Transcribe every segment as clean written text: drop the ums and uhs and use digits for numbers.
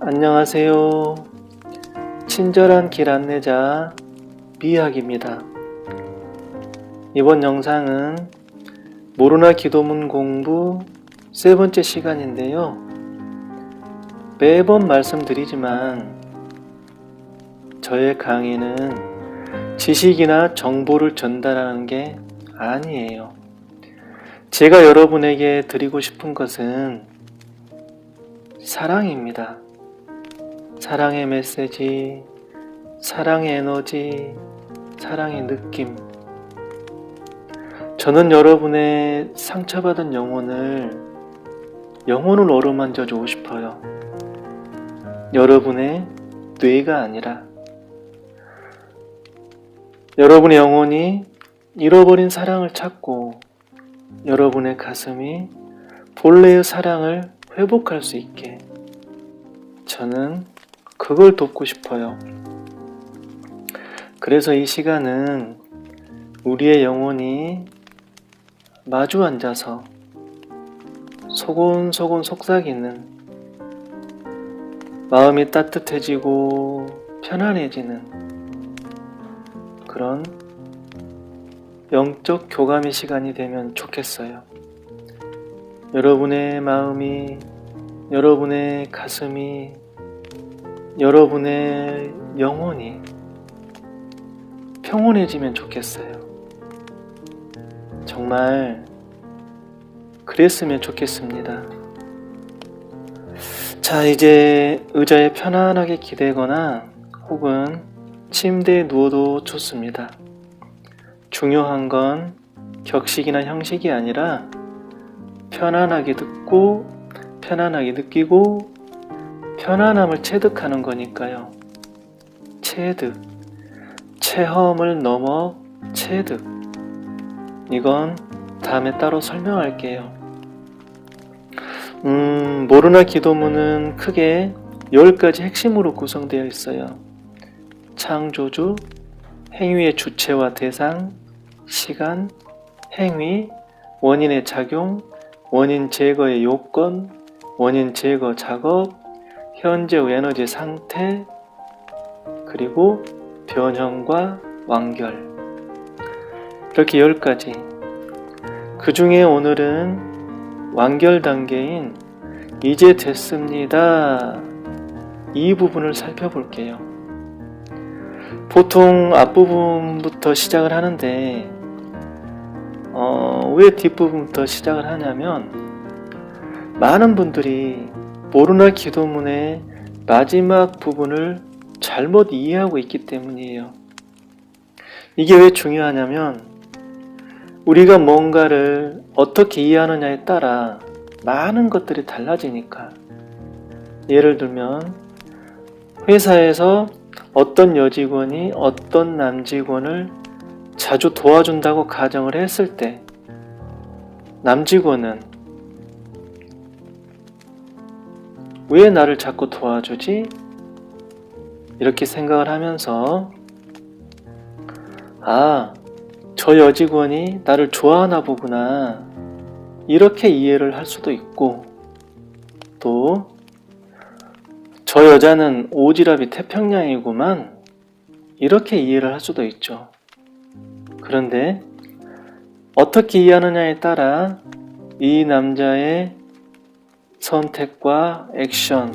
안녕하세요. 친절한 길 안내자 미학입니다. 이번 영상은 모르나 기도문 공부 세 번째 시간인데요. 매번 말씀드리지만 저의 강의는 지식이나 정보를 전달하는 게 아니에요. 제가 여러분에게 드리고 싶은 것은 사랑입니다. 사랑의 메시지, 사랑의 에너지, 사랑의 느낌. 저는 여러분의 상처받은 영혼을 어루만져 주고 싶어요. 여러분의 뇌가 아니라 여러분의 영혼이 잃어버린 사랑을 찾고 여러분의 가슴이 본래의 사랑을 회복할 수 있게 저는 그걸 돕고 싶어요. 그래서 이 시간은 우리의 영혼이 마주 앉아서 소곤소곤 속삭이는 마음이 따뜻해지고 편안해지는 그런 영적 교감의 시간이 되면 좋겠어요. 여러분의 마음이, 여러분의 가슴이, 여러분의 영혼이 평온해지면 좋겠어요. 정말 그랬으면 좋겠습니다. 자, 이제 의자에 편안하게 기대거나 혹은 침대에 누워도 좋습니다. 중요한 건 격식이나 형식이 아니라 편안하게 듣고 편안하게 느끼고 편안함을 체득하는 거니까요. 체득, 체험을 넘어 체득. 이건 다음에 따로 설명할게요. 모르나 기도문은 크게 10가지 핵심으로 구성되어 있어요. 창조주, 행위의 주체와 대상, 시간, 행위, 원인의 작용, 원인 제거의 요건, 원인 제거 작업, 현재의 에너지 상태, 그리고 변형과 완결. 이렇게 10가지. 그 중에 오늘은 완결 단계인 이제 됐습니다. 이 부분을 살펴볼게요. 보통 앞부분부터 시작을 하는데 왜 뒷부분부터 시작을 하냐면 많은 분들이 모르나 기도문의 마지막 부분을 잘못 이해하고 있기 때문이에요. 이게 왜 중요하냐면 우리가 뭔가를 어떻게 이해하느냐에 따라 많은 것들이 달라지니까. 예를 들면 회사에서 어떤 여직원이 어떤 남직원을 자주 도와준다고 가정을 했을 때 남직원은 왜 나를 자꾸 도와주지? 이렇게 생각을 하면서 저 여직원이 나를 좋아하나 보구나 이렇게 이해를 할 수도 있고 또 저 여자는 오지랖이 태평양이구만 이렇게 이해를 할 수도 있죠. 그런데 어떻게 이해하느냐에 따라 이 남자의 선택과 액션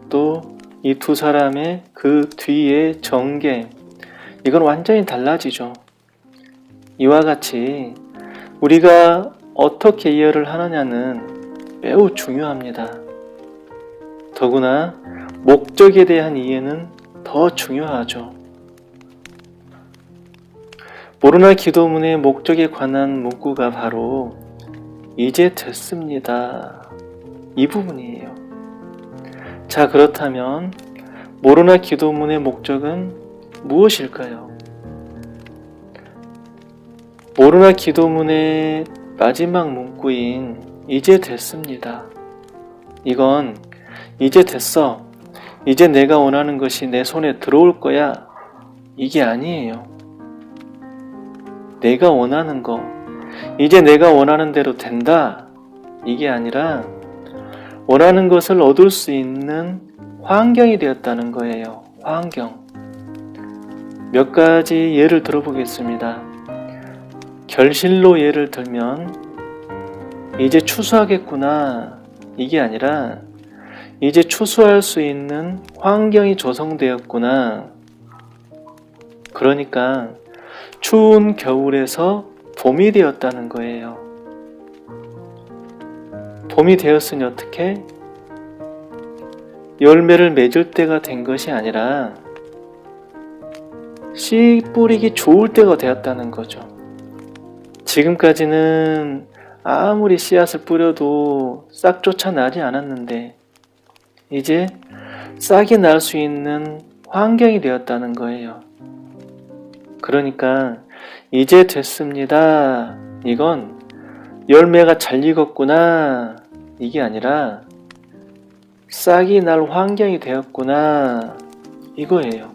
또 이 두 사람의 그 뒤의 전개 이건 완전히 달라지죠. 이와 같이 우리가 어떻게 이해를 하느냐는 매우 중요합니다. 더구나 목적에 대한 이해는 더 중요하죠. 모르나 기도문의 목적에 관한 문구가 바로 이제 됐습니다. 이 부분이에요. 자, 그렇다면 모르나 기도문의 목적은 무엇일까요? 모르나 기도문의 마지막 문구인 이제 됐습니다. 이건 이제 됐어. 이제 내가 원하는 것이 내 손에 들어올 거야. 이게 아니에요. 내가 원하는 거, 이제 내가 원하는 대로 된다. 이게 아니라 원하는 것을 얻을 수 있는 환경이 되었다는 거예요. 환경. 몇 가지 예를 들어보겠습니다. 결실로 예를 들면 이제 추수하겠구나 이게 아니라 이제 추수할 수 있는 환경이 조성되었구나. 그러니까 추운 겨울에서 봄이 되었다는 거예요. 봄이 되었으니 어떻게? 열매를 맺을 때가 된 것이 아니라 씨 뿌리기 좋을 때가 되었다는 거죠. 지금까지는 아무리 씨앗을 뿌려도 싹조차 나지 않았는데 이제 싹이 날 수 있는 환경이 되었다는 거예요. 그러니까 이제 됐습니다. 이건 열매가 잘 익었구나 이게 아니라 싹이 날 환경이 되었구나 이거예요.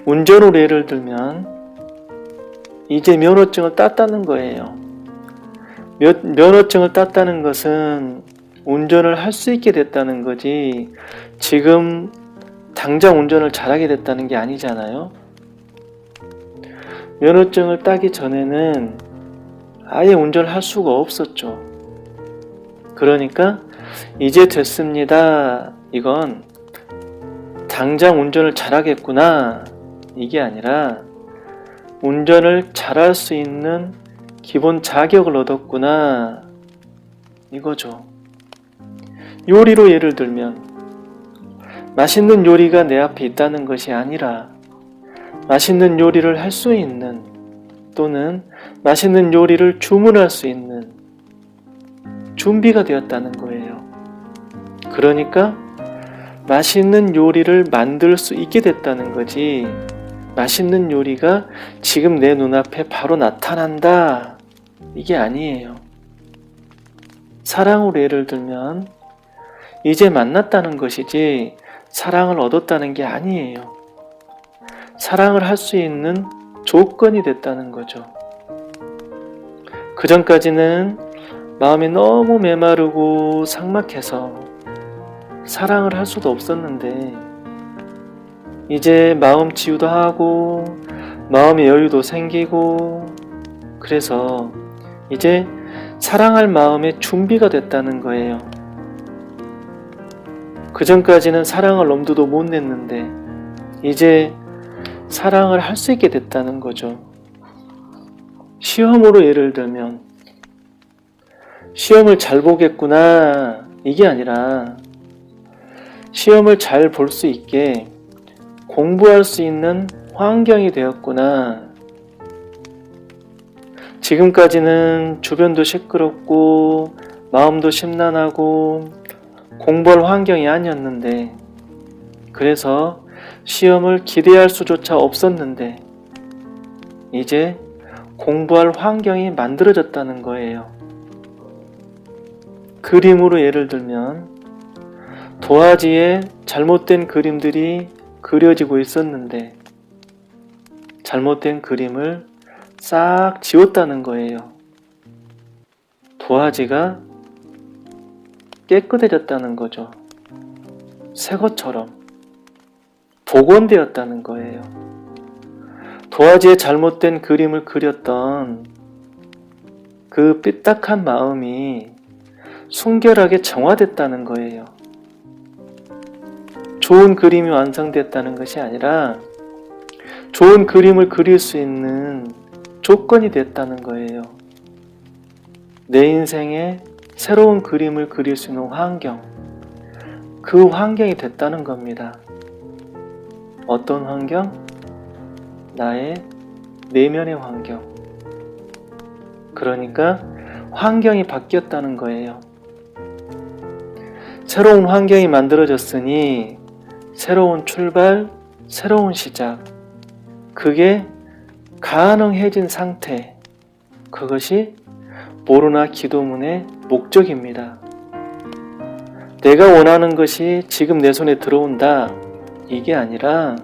운전으로 예를 들면 이제 면허증을 땄다는 거예요. 면허증을 땄다는 것은 운전을 할 수 있게 됐다는 거지 지금 당장 운전을 잘하게 됐다는 게 아니잖아요. 면허증을 따기 전에는 아예 운전을 할 수가 없었죠. 그러니까 이제 됐습니다. 이건 당장 운전을 잘하겠구나 이게 아니라 운전을 잘할 수 있는 기본 자격을 얻었구나 이거죠. 요리로 예를 들면 맛있는 요리가 내 앞에 있다는 것이 아니라 맛있는 요리를 할 수 있는 또는 맛있는 요리를 주문할 수 있는 준비가 되었다는 거예요. 그러니까 맛있는 요리를 만들 수 있게 됐다는 거지 맛있는 요리가 지금 내 눈앞에 바로 나타난다 이게 아니에요. 사랑으로 예를 들면 이제 만났다는 것이지 사랑을 얻었다는 게 아니에요. 사랑을 할 수 있는 조건이 됐다는 거죠. 그 전까지는 마음이 너무 메마르고 삭막해서 사랑을 할 수도 없었는데 이제 마음 치유도 하고 마음의 여유도 생기고 그래서 이제 사랑할 마음의 준비가 됐다는 거예요. 그 전까지는 사랑을 엄두도 못 냈는데 이제 사랑을 할 수 있게 됐다는 거죠. 시험으로 예를 들면 시험을 잘 보겠구나 이게 아니라 시험을 잘 볼 수 있게 공부할 수 있는 환경이 되었구나. 지금까지는 주변도 시끄럽고 마음도 심란하고 공부할 환경이 아니었는데 그래서 시험을 기대할 수조차 없었는데 이제 공부할 환경이 만들어졌다는 거예요. 그림으로 예를 들면 도화지에 잘못된 그림들이 그려지고 있었는데 잘못된 그림을 싹 지웠다는 거예요. 도화지가 깨끗해졌다는 거죠. 새 것처럼 복원되었다는 거예요. 도화지에 잘못된 그림을 그렸던 그 삐딱한 마음이 순결하게 정화됐다는 거예요. 좋은 그림이 완성됐다는 것이 아니라 좋은 그림을 그릴 수 있는 조건이 됐다는 거예요. 내 인생에 새로운 그림을 그릴 수 있는 환경, 그 환경이 됐다는 겁니다. 어떤 환경? 나의 내면의 환경. 그러니까 환경이 바뀌었다는 거예요. 새로운 환경이 만들어졌으니 새로운 출발, 새로운 시작. 그게 가능해진 상태. 그것이 모르나 기도문의 목적입니다. 내가 원하는 것이 지금 내 손에 들어온다. 이게 아니라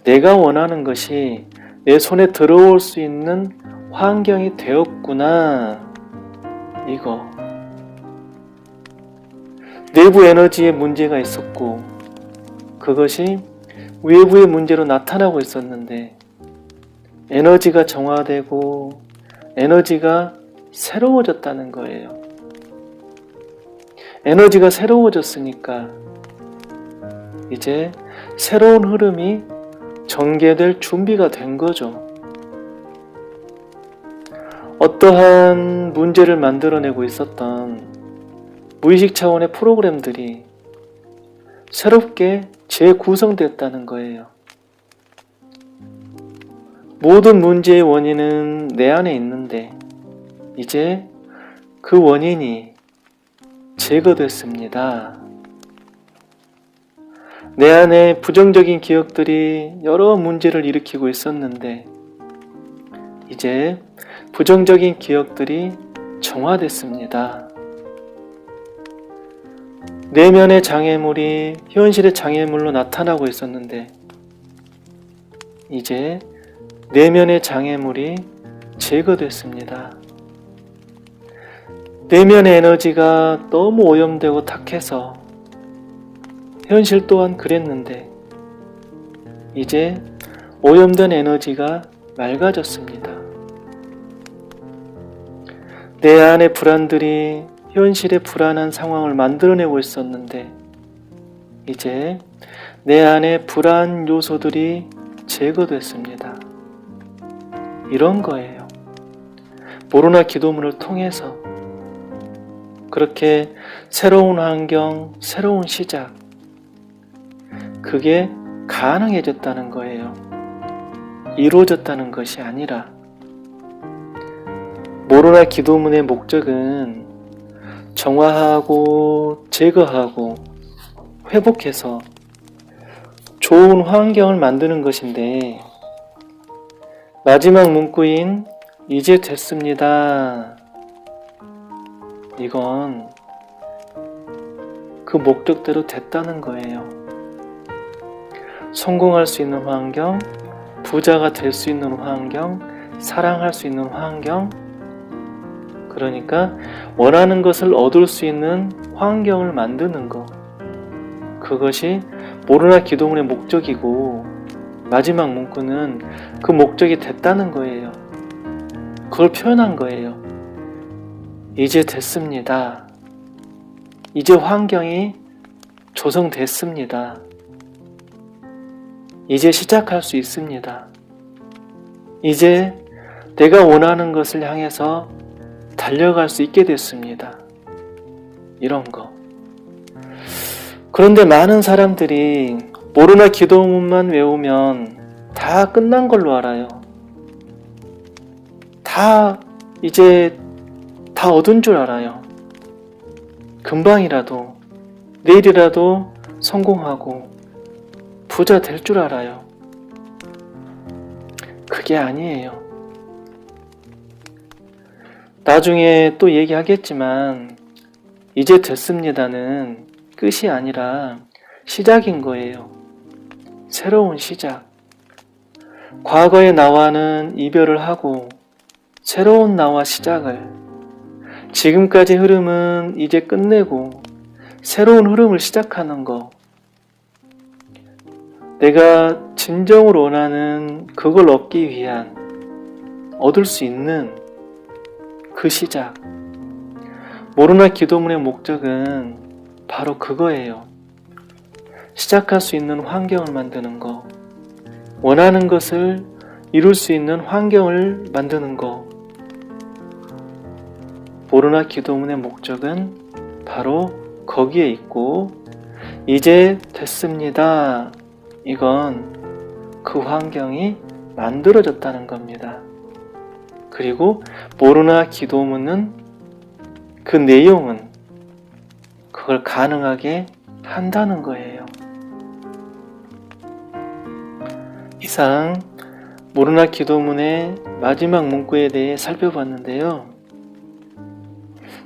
내가 원하는 것이 내 손에 들어올 수 있는 환경이 되었구나. 이거. 내부 에너지에 문제가 있었고 그것이 외부의 문제로 나타나고 있었는데 에너지가 정화되고 에너지가 새로워졌다는 거예요. 에너지가 새로워졌으니까 이제 새로운 흐름이 전개될 준비가 된 거죠. 어떠한 문제를 만들어내고 있었던 무의식 차원의 프로그램들이 새롭게 재구성됐다는 거예요. 모든 문제의 원인은 내 안에 있는데 이제 그 원인이 제거됐습니다. 내 안에 부정적인 기억들이 여러 문제를 일으키고 있었는데 이제 부정적인 기억들이 정화됐습니다. 내면의 장애물이 현실의 장애물로 나타나고 있었는데 이제 내면의 장애물이 제거됐습니다. 내면의 에너지가 너무 오염되고 탁해서 현실 또한 그랬는데 이제 오염된 에너지가 맑아졌습니다. 내 안의 불안들이 현실의 불안한 상황을 만들어내고 있었는데 이제 내 안의 불안 요소들이 제거됐습니다. 이런 거예요. 모로나 기도문을 통해서 그렇게 새로운 환경, 새로운 시작 그게 가능해졌다는 거예요. 이루어졌다는 것이 아니라 모로나 기도문의 목적은 정화하고 제거하고 회복해서 좋은 환경을 만드는 것인데 마지막 문구인 이제 됐습니다. 이건 그 목적대로 됐다는 거예요. 성공할 수 있는 환경, 부자가 될 수 있는 환경, 사랑할 수 있는 환경, 그러니까 원하는 것을 얻을 수 있는 환경을 만드는 것. 그것이 모로나 기도문의 목적이고 마지막 문구는 그 목적이 됐다는 거예요. 그걸 표현한 거예요. 이제 됐습니다. 이제 환경이 조성됐습니다. 이제 시작할 수 있습니다. 이제 내가 원하는 것을 향해서 달려갈 수 있게 됐습니다. 이런 거. 그런데 많은 사람들이 모로나 기도문만 외우면 다 끝난 걸로 알아요. 이제 다 얻은 줄 알아요. 금방이라도 내일이라도 성공하고 부자 될 줄 알아요. 그게 아니에요. 나중에 또 얘기하겠지만 이제 됐습니다는 끝이 아니라 시작인 거예요. 새로운 시작. 과거의 나와는 이별을 하고 새로운 나와 시작을, 지금까지 흐름은 이제 끝내고 새로운 흐름을 시작하는 거. 내가 진정으로 원하는 그걸 얻기 위한, 얻을 수 있는 그 시작. 모로나 기도문의 목적은 바로 그거예요. 시작할 수 있는 환경을 만드는 거. 원하는 것을 이룰 수 있는 환경을 만드는 거. 모로나 기도문의 목적은 바로 거기에 있고 이제 됐습니다. 이건 그 환경이 만들어졌다는 겁니다. 그리고 모로나 기도문은 그 내용은 그걸 가능하게 한다는 거예요. 이상 모로나 기도문의 마지막 문구에 대해 살펴봤는데요.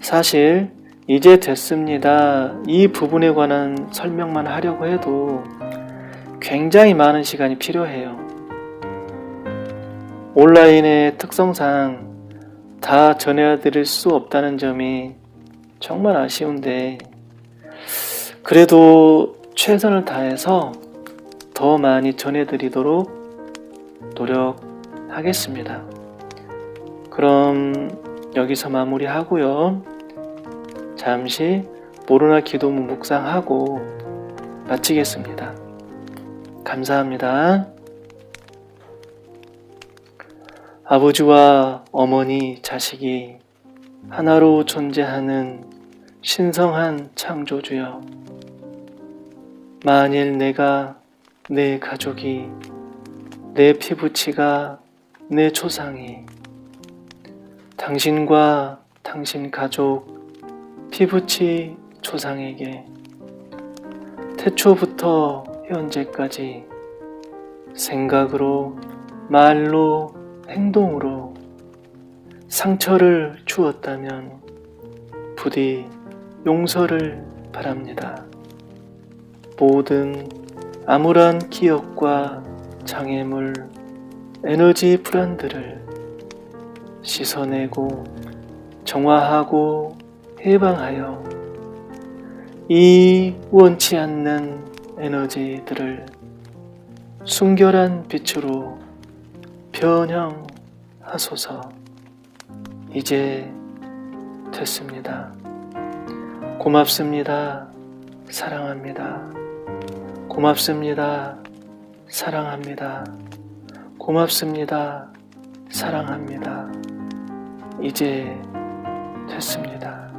사실 이제 됐습니다. 이 부분에 관한 설명만 하려고 해도 굉장히 많은 시간이 필요해요. 온라인의 특성상 다 전해드릴 수 없다는 점이 정말 아쉬운데 그래도 최선을 다해서 더 많이 전해드리도록 노력하겠습니다. 그럼 여기서 마무리하고요. 잠시 모로나 기도문 묵상하고 마치겠습니다. 감사합니다. 아버지와 어머니, 자식이 하나로 존재하는 신성한 창조주여, 만일 내가, 내 가족이, 내 피부치가, 내 조상이 당신과 당신 가족, 피부치, 조상에게 태초부터 현재까지 생각으로, 말로, 행동으로 상처를 주었다면 부디 용서를 바랍니다. 모든 암울한 기억과 장애물, 에너지 불안들을 씻어내고 정화하고 해방하여 이 원치 않는 에너지들을 순결한 빛으로 변형하소서. 이제 됐습니다. 고맙습니다. 사랑합니다. 고맙습니다. 사랑합니다. 고맙습니다. 사랑합니다. 이제 됐습니다.